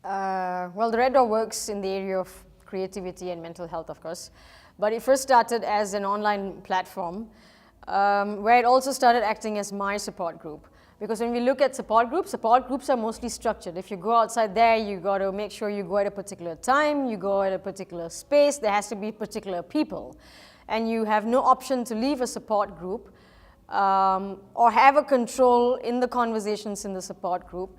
Well, the Red Door works in the area of creativity and mental health, of course. But it first started as an online platform where it also started acting as my support group. Because when we look at support groups are mostly structured. If you go outside there, you got to make sure you go at a particular time, you go at a particular space, there has to be particular people. And you have no option to leave a support group or have a control in the conversations in the support group,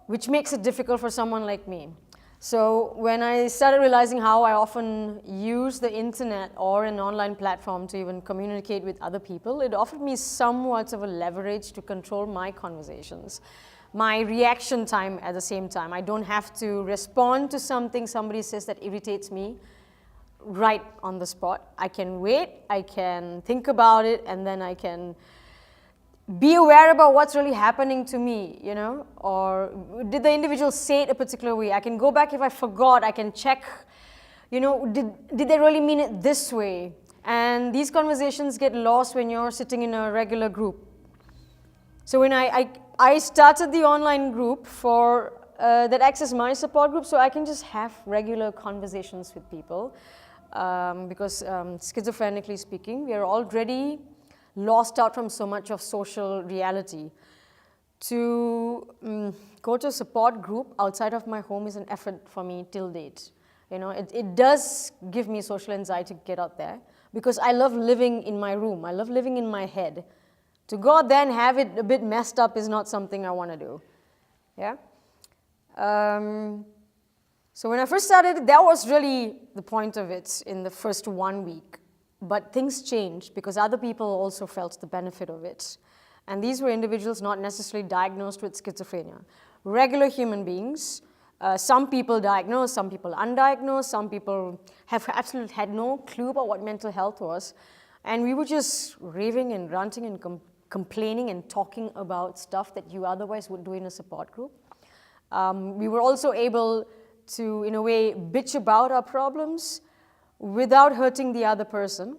which makes it difficult for someone like me. So when I started realizing how I often use the internet or an online platform to even communicate with other people, it offered me somewhat of a leverage to control my conversations, my reaction time at the same time. I don't have to respond to something somebody says that irritates me right on the spot. I can wait, I can think about it, and then I can be aware about what's really happening to me, you know, or did the individual say it a particular way? I can go back if I forgot, I can check, you know, did they really mean it this way? And these conversations get lost when you're sitting in a regular group. So when I started the online group for that acts as my support group, so I can just have regular conversations with people because schizophrenically speaking, we are already lost out from so much of social reality. To go to a support group outside of my home is an effort for me till date. You know, it does give me social anxiety to get out there because I love living in my room. I love living in my head. To go out there and have it a bit messed up is not something I want to do. Yeah. So when I first started, that was really the point of it in the first 1 week. But things changed because other people also felt the benefit of it. And these were individuals not necessarily diagnosed with schizophrenia. Regular human beings, some people diagnosed, some people undiagnosed, some people have absolutely had no clue about what mental health was. And we were just raving and ranting and complaining and talking about stuff that you otherwise would do in a support group. We were also able to, in a way, bitch about our problems without hurting the other person.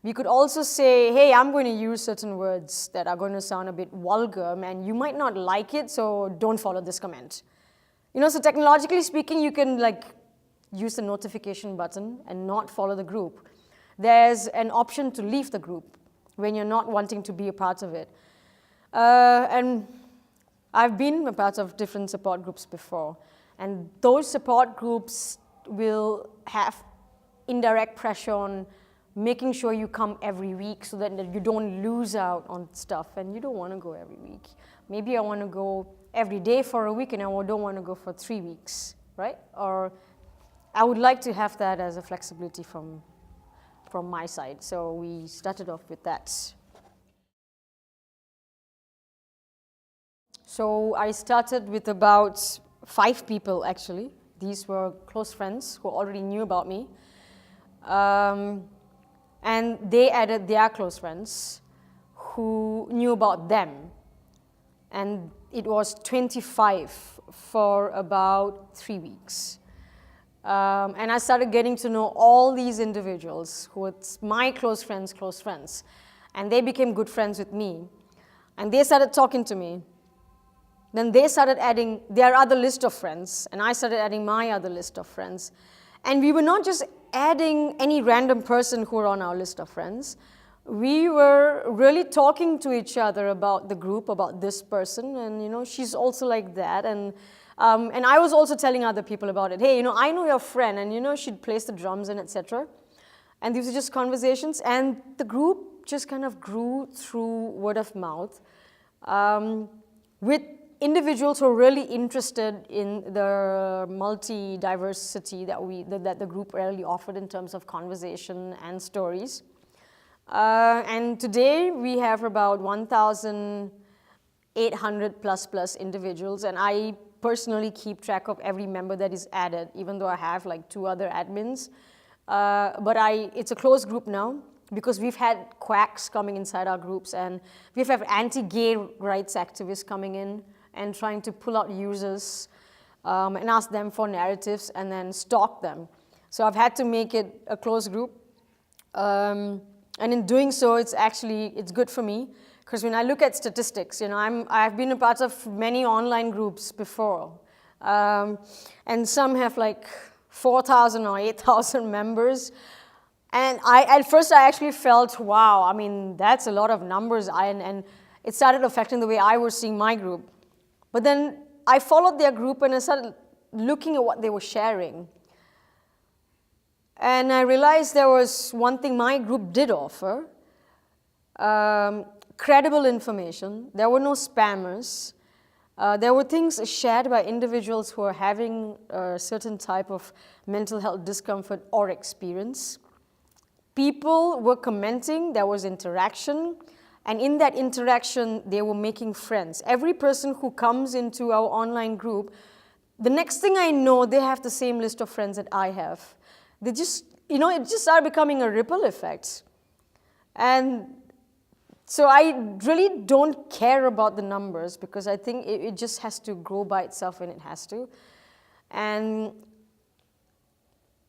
We could also say, hey, I'm going to use certain words that are going to sound a bit vulgar, and you might not like it, so don't follow this comment. You know, so technologically speaking, you can like use the notification button and not follow the group. There's an option to leave the group when you're not wanting to be a part of it. And I've been a part of different support groups before, and those support groups will have indirect pressure on making sure you come every week so that you don't lose out on stuff, and you don't want to go every week. Maybe I want to go every day for a week and I don't want to go for 3 weeks, right? Or I would like to have that as a flexibility from my side. So we started off with that. So I started with about 5 people actually. These were close friends who already knew about me. And they added their close friends who knew about them. And it was 25 for about 3 weeks. And I started getting to know all these individuals who were my close friends. And they became good friends with me. And they started talking to me. Then they started adding their other list of friends, and I started adding my other list of friends. And we were not just adding any random person who were on our list of friends. We were really talking to each other about the group, about this person, and you know, she's also like that. And I was also telling other people about it. Hey, you know, I know your friend, and you know, she'd plays the drums and etc. And these were just conversations, and the group just kind of grew through word of mouth with individuals who are really interested in the multi-diversity that the group really offered in terms of conversation and stories. And today we have about 1,800 plus individuals, and I personally keep track of every member that is added, even though I have like 2 other admins. But it's a closed group now because we've had quacks coming inside our groups, and we've had anti-gay rights activists coming in and trying to pull out users and ask them for narratives and then stalk them. So I've had to make it a closed group. And in doing so, it's good for me, because when I look at statistics, you know, I've been a part of many online groups before. And some have like 4,000 or 8,000 members. And at first I actually felt, wow, I mean, that's a lot of numbers. And it started affecting the way I was seeing my group. But then I followed their group and I started looking at what they were sharing. And I realized there was one thing my group did offer, credible information. There were no spammers. There were things shared by individuals who are having a certain type of mental health discomfort or experience. People were commenting, there was interaction, and in that interaction, they were making friends. Every person who comes into our online group, the next thing I know, they have the same list of friends that I have. They just, it just started becoming a ripple effect. And so I really don't care about the numbers because I think it just has to grow by itself when it has to. And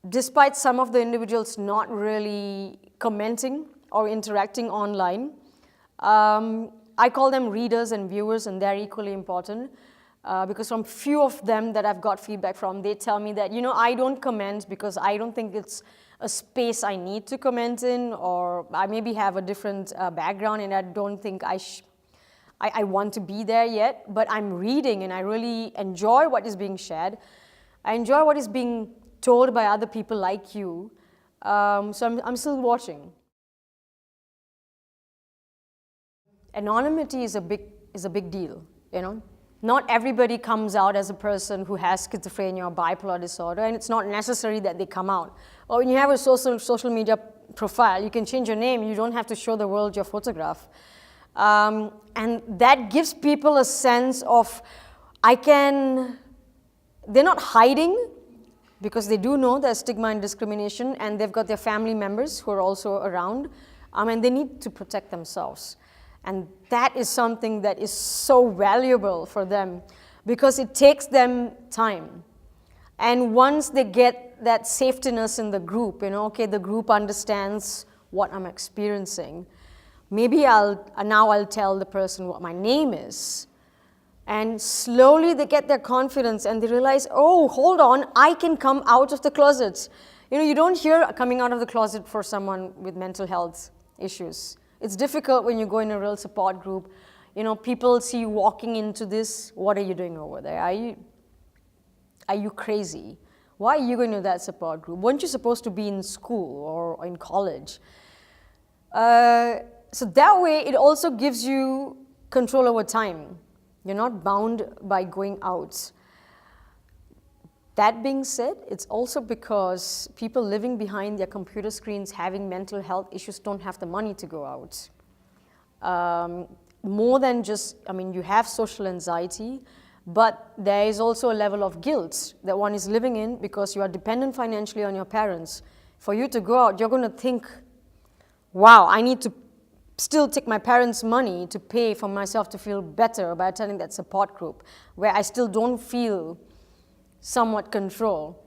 despite some of the individuals not really commenting or interacting online, I call them readers and viewers, and they're equally important because from few of them that I've got feedback from, they tell me that, I don't comment because I don't think it's a space I need to comment in, or I maybe have a different background and I don't think I want to be there yet, but I'm reading and I really enjoy what is being shared. I enjoy what is being told by other people like you, so I'm still watching. Anonymity is a big deal, Not everybody comes out as a person who has schizophrenia or bipolar disorder, and it's not necessary that they come out. Or when you have a social media profile, you can change your name, you don't have to show the world your photograph. And that gives people a sense of, they're not hiding, because they do know there's stigma and discrimination, and they've got their family members who are also around, and they need to protect themselves. And that is something that is so valuable for them because it takes them time. And once they get that safetiness in the group, okay, the group understands what I'm experiencing, maybe I'll tell the person what my name is. And slowly they get their confidence and they realize, oh, hold on, I can come out of the closet. You don't hear coming out of the closet for someone with mental health issues. It's difficult when you go in a real support group. People see you walking into this, what are you doing over there? Are you crazy? Why are you going to that support group? Weren't you supposed to be in school or in college? So that way, it also gives you control over time. You're not bound by going out. That being said, it's also because people living behind their computer screens having mental health issues don't have the money to go out. More than just, you have social anxiety, but there is also a level of guilt that one is living in because you are dependent financially on your parents. For you to go out, you're going to think, wow, I need to still take my parents' money to pay for myself to feel better by attending that support group, where I still don't feel somewhat control.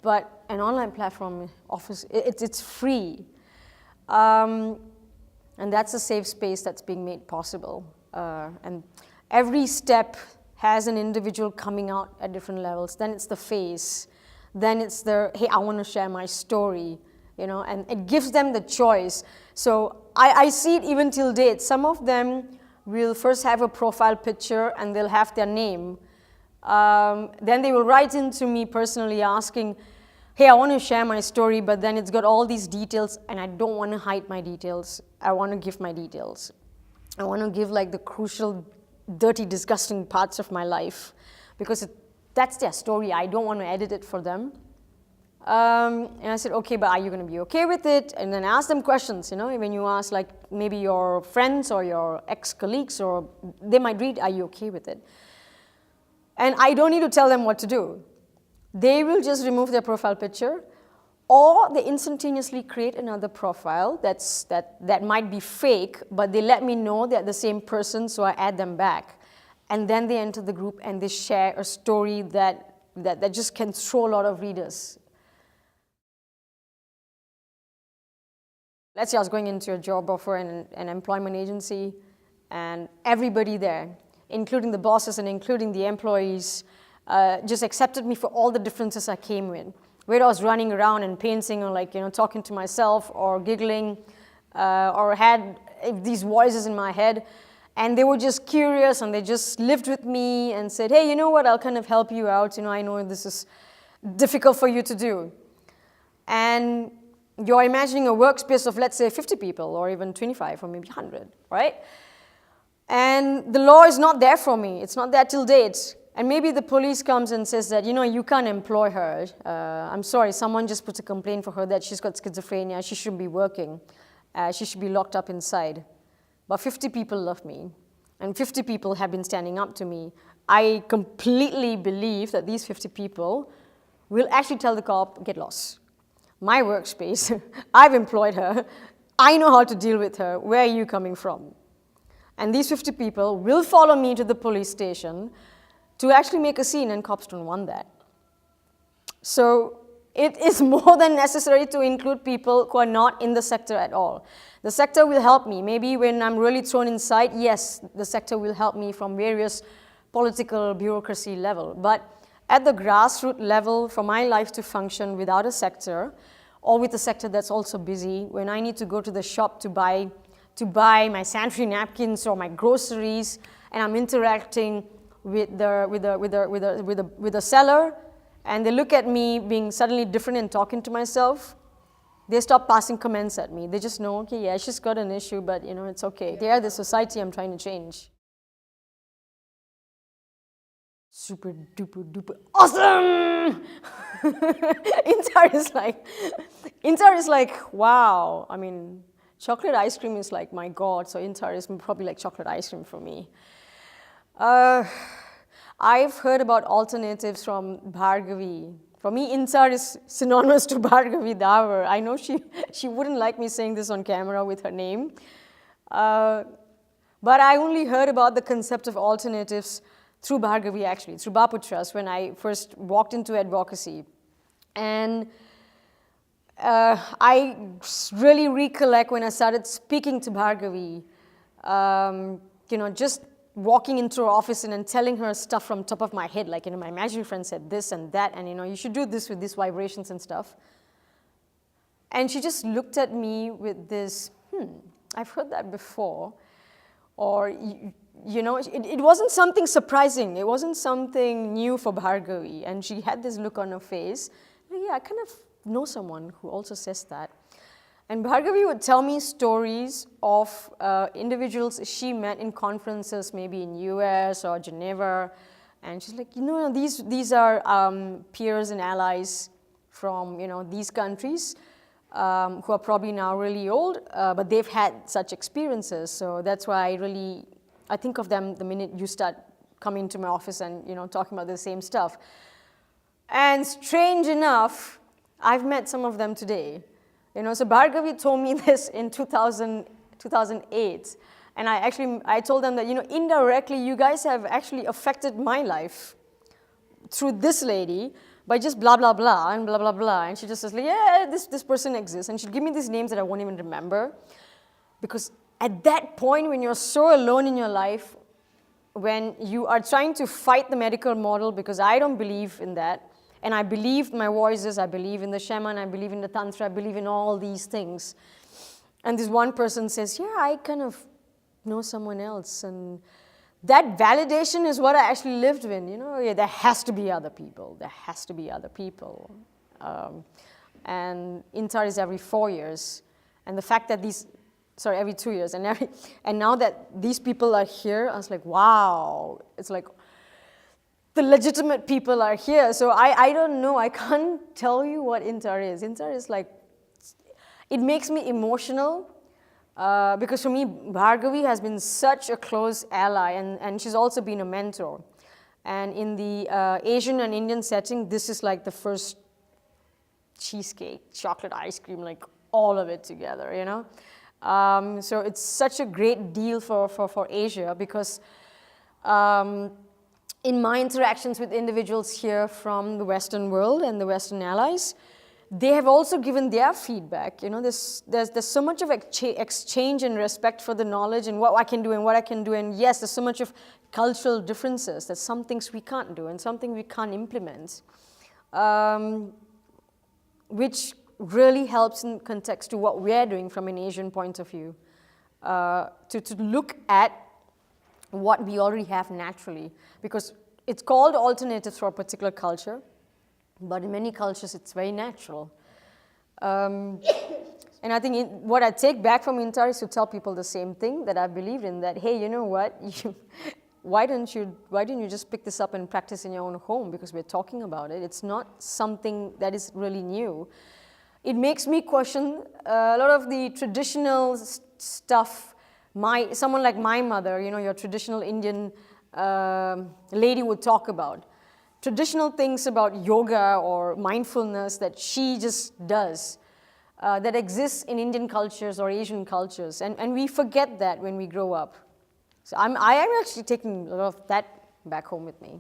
But an online platform offers, it's free. And that's a safe space that's being made possible. And every step has an individual coming out at different levels. Then it's the face. Then it's the, hey, I want to share my story, and it gives them the choice. So I see it even till date. Some of them will first have a profile picture and they'll have their name. Then they will write into me personally asking, hey, I want to share my story, but then it's got all these details and I don't want to hide my details. I want to give my details. I want to give like the crucial, dirty, disgusting parts of my life because that's their story. I don't want to edit it for them. And I said, okay, but are you going to be okay with it? And then I ask them questions, when you ask like maybe your friends or your ex-colleagues, or they might read, are you okay with it? And I don't need to tell them what to do. They will just remove their profile picture, or they instantaneously create another profile that might be fake, but they let me know they're the same person, so I add them back. And then they enter the group and they share a story that just can throw a lot of readers. Let's say I was going into a job offer in an employment agency, and everybody there, including the bosses and including the employees, just accepted me for all the differences I came with. Whether I was running around and painting or like, talking to myself or giggling or had these voices in my head. And they were just curious and they just lived with me and said, hey, you know what, I'll kind of help you out. I know this is difficult for you to do. And you're imagining a workspace of, let's say, 50 people or even 25 or maybe 100, right? And the law is not there for me. It's not there till date. And maybe the police comes and says that, you can't employ her. I'm sorry, someone just put a complaint for her that she's got schizophrenia. She shouldn't be working. She should be locked up inside. But 50 people love me, and 50 people have been standing up to me. I completely believe that these 50 people will actually tell the cop, get lost. My workspace, I've employed her, I know how to deal with her, where are you coming from? And these 50 people will follow me to the police station to actually make a scene, and cops don't want that. So it is more than necessary to include people who are not in the sector at all. The sector will help me. Maybe when I'm really thrown inside, yes, the sector will help me from various political bureaucracy level. But at the grassroots level, for my life to function without a sector, or with a sector that's also busy, when I need to go to the shop to buy my sanitary napkins or my groceries, and I'm interacting with the seller, and they look at me being suddenly different and talking to myself, they stop passing comments at me. They just know, okay, yeah, she's got an issue, but it's okay. They are the society I'm trying to change. Super duper duper awesome! INTAR is like, wow. I mean, chocolate ice cream is like my God, so INTAR is probably like chocolate ice cream for me. I've heard about alternatives from Bhargavi. For me, INTAR is synonymous to Bhargavi Davar. I know she wouldn't like me saying this on camera with her name. But I only heard about the concept of alternatives through Bhargavi, actually, through Bapu Trust, when I first walked into advocacy. And I really recollect when I started speaking to Bhargavi, just walking into her office and telling her stuff from top of my head, like, my imaginary friend said this and that, and, you should do this with these vibrations and stuff. And she just looked at me with this, I've heard that before. Or, it wasn't something surprising. It wasn't something new for Bhargavi. And she had this look on her face. Yeah, I kind of know someone who also says that. And Bhargavi would tell me stories of individuals she met in conferences, maybe in US or Geneva. And she's like, these are peers and allies from, these countries who are probably now really old, but they've had such experiences. So that's why I think of them the minute you start coming to my office and, talking about the same stuff. And strange enough, I've met some of them today. So Bhargavi told me this in 2008. And I told them that, indirectly, you guys have actually affected my life through this lady by just blah, blah, blah, and blah, blah, blah. And she just says, like, yeah, this person exists. And she'd give me these names that I won't even remember. Because at that point, when you're so alone in your life, when you are trying to fight the medical model, because I don't believe in that, and I believe my voices, I believe in the shaman, I believe in the tantra, I believe in all these things. And this one person says, yeah, I kind of know someone else. And that validation is what I actually lived with. Yeah, there has to be other people. There has to be other people. And INTAR is every 4 years. And the fact that every 2 years. And now that these people are here, I was like, wow. It's like, the legitimate people are here. So I don't know. I can't tell you what INTAR is. INTAR is like, it makes me emotional because for me, Bhargavi has been such a close ally, and she's also been a mentor. And in the Asian and Indian setting, this is like the first cheesecake, chocolate ice cream, like all of it together, So it's such a great deal for Asia because in my interactions with individuals here from the Western world and the Western allies, they have also given their feedback. You know, there's so much of exchange and respect for the knowledge and what I can do and what I can do. And yes, there's so much of cultural differences. There's some things we can't do and something we can't implement, which really helps in context to what we're doing from an Asian point of view, to look at what we already have naturally. Because it's called alternatives for a particular culture, but in many cultures, it's very natural. And I think what I take back from INTAR is to tell people the same thing that I believed in, that, hey, you know what, why don't you just pick this up and practice in your own home, because we're talking about it. It's not something that is really new. It makes me question a lot of the traditional stuff. Someone like my mother, you know, your traditional Indian lady would talk about. Traditional things about yoga or mindfulness that she just does, that exists in Indian cultures or Asian cultures, and we forget that when we grow up. So I am actually taking a lot of that back home with me.